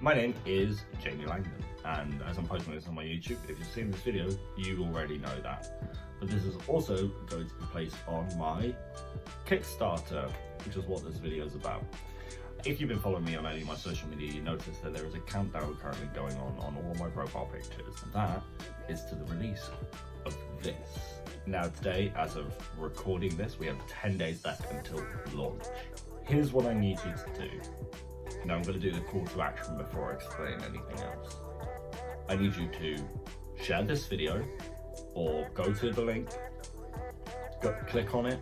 My name is Jamie Langdon, and as I'm posting this on my YouTube, if you've seen this video, you already know that. But this is also going to be placed on my Kickstarter, which is what this video is about. If you've been following me on any of my social media, you notice that there is a countdown currently going on all of my profile pictures, and that is to the release of this. Now today, as of recording this, we have 10 days left until launch. Here's what I need you to do. Now I'm going to do the call to action before I explain anything else. I need you to share this video, or go to the link, click on it,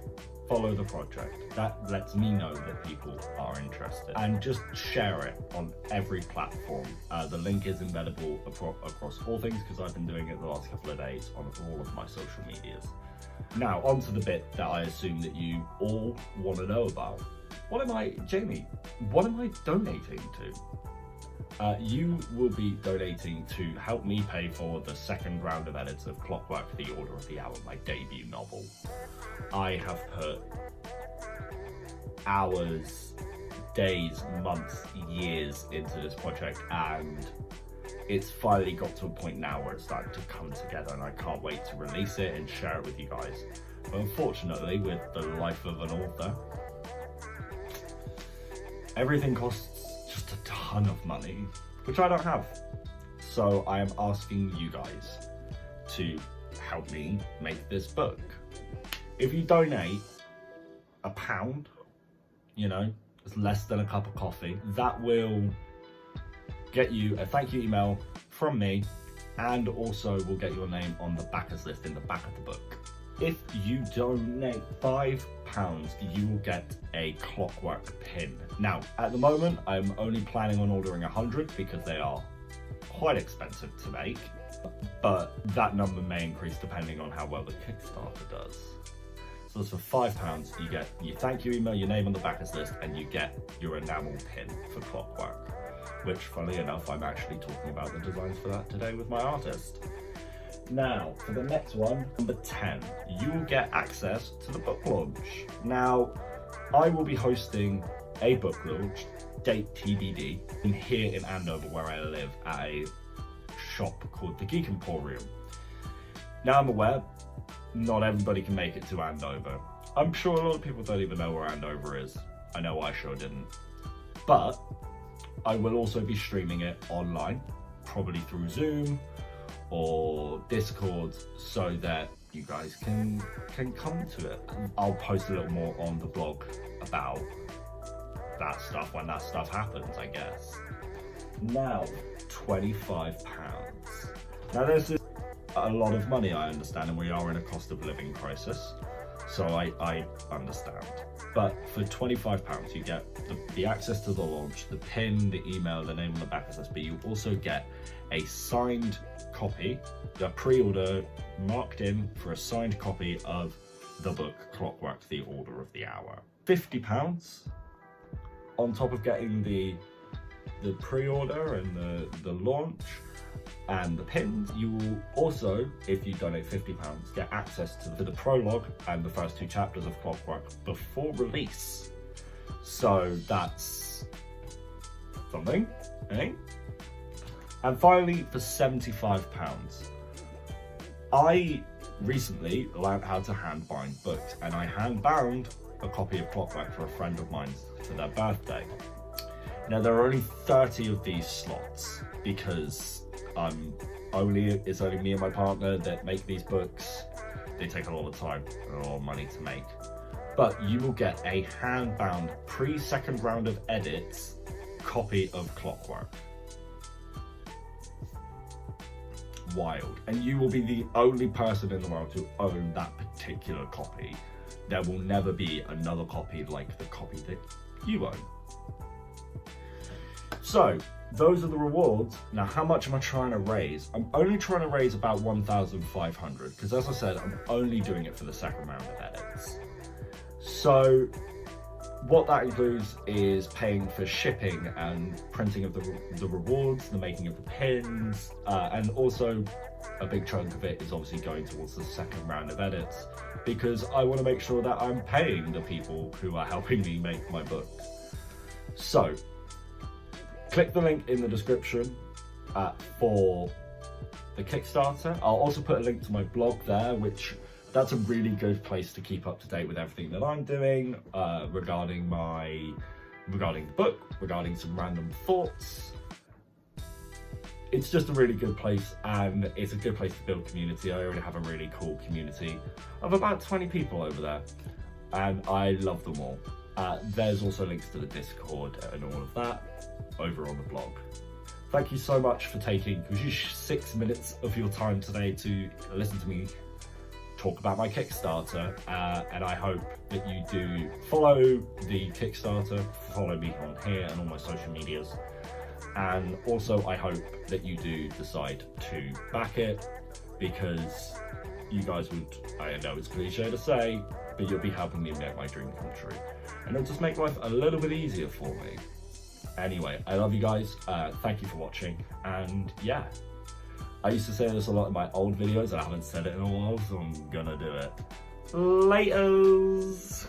follow the project. That lets me know that people are interested, and just share it on every platform. The link is embeddable across all things because I've been doing it the last couple of days on all of my social medias. Now onto the bit that I assume that you all want to know about. Jamie, what am I donating to? You will be donating to help me pay for the second round of edits of Clockwork: The Order of the Hour, my debut novel. I have put hours, days, months, years into this project, and it's finally got to a point now where it's starting to come together, and I can't wait to release it and share it with you guys. But unfortunately, with the life of an author, everything costs just a ton of money, which I don't have. So I am asking you guys to help me make this book. If you donate £1, you know, it's less than a cup of coffee, that will get you a thank you email from me, and also will get your name on the backers list in the back of the book. If you donate £5, you will get a Clockwork pin. Now, at the moment, I'm only planning on ordering 100 because they are quite expensive to make, but that number may increase depending on how well the Kickstarter does. So that's for £5, you get your thank you email, your name on the backers list, and you get your enamel pin for Clockwork, which, funnily enough, I'm actually talking about the designs for that today with my artist. Now, for the next one, number 10, you will get access to the book launch. Now, I will be hosting a book launch, date TBD, here in Andover, where I live, at a shop called the Geek Emporium. Now, I'm aware not everybody can make it to Andover. I'm sure a lot of people don't even know where Andover is. I know I sure didn't. But I will also be streaming it online, probably through Zoom or Discord, so that you guys can come to it. I'll post a little more on the blog about that stuff when that stuff happens, I guess. Now, £25. Now this is a lot of money, I understand, and we are in a cost of living crisis, so I understand. But for £25, you get the access to the launch, the pin, the email, the name on the back of this, but you also get a signed copy, the pre-order marked in for a signed copy of the book Clockwork: The Order of the Hour. £50 on top of getting the pre-order and the launch and the pins. You will also, if you donate £50, get access to the prologue and the first 2 chapters of Clockwork before release. So that's something, eh? And finally, for £75, I recently learned how to hand bind books, and I hand bound a copy of Clockwork for a friend of mine for their birthday. Now, there are only 30 of these slots because it's only me and my partner that make these books. They take a lot of time and a lot of money to make. But you will get a hand-bound pre-second round of edits copy of Clockwork. Wild. And you will be the only person in the world to own that particular copy. There will never be another copy like the copy that you own. So, those are the rewards. Now, how much am I trying to raise? I'm only trying to raise about 1,500 because, as I said, I'm only doing it for the second round of edits. So, what that includes is paying for shipping and printing of the rewards, the making of the pins, and also a big chunk of it is obviously going towards the second round of edits because I want to make sure that I'm paying the people who are helping me make my book. So, click the link in the description for the Kickstarter. I'll also put a link to my blog there, which that's a really good place to keep up to date with everything that I'm doing regarding the book, regarding some random thoughts. It's just a really good place, and it's a good place to build community. I already have a really cool community of about 20 people over there, and I love them all. There's also links to the Discord and all of that over on the blog. Thank you so much for taking 6 minutes of your time today to listen to me talk about my Kickstarter, and I hope that you do follow the Kickstarter, follow me on here and all my social medias, and also I hope that you do decide to back it, because you guys would, I know it's cliche to say, but you'll be helping me make my dream come true, and it'll just make life a little bit easier for me. Anyway, I love you guys, thank you for watching, and yeah, I used to say this a lot in my old videos, and I haven't said it in a while, so I'm gonna do it. Laters!